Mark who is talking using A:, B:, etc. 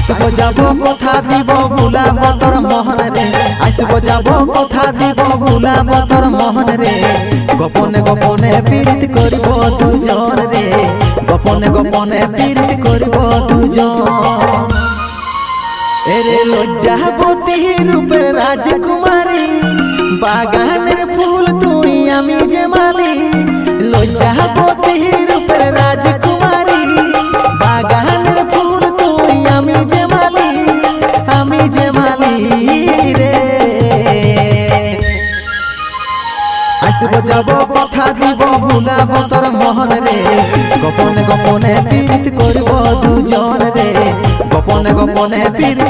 A: আসবো যাব কথা দিব ভুলাব তোর মোহন রে, আসবো যাব কথা দিব ভুলাব তোর মোহন রে। গোপনে গোপনে পীড়িত করিব দুজন রে, গোপনে গোপনে পীড়িত করিব দুজন। এরে লজ্জাবতী রূপের রাজকুমারী, বাগানের ফুল তুই আমি যে মালি। লজ্জাবতী রূপের রাজকুমারী, বাগানের ফুল তুই আমি যে মালি, আমি যে মালি রে। আসবো যাব কথা দিব ভুলাব তোর মোহন রে, গোপনে গোপনে পীড়িত করব দুজন রে, গোপনে গোপনে পীড়িত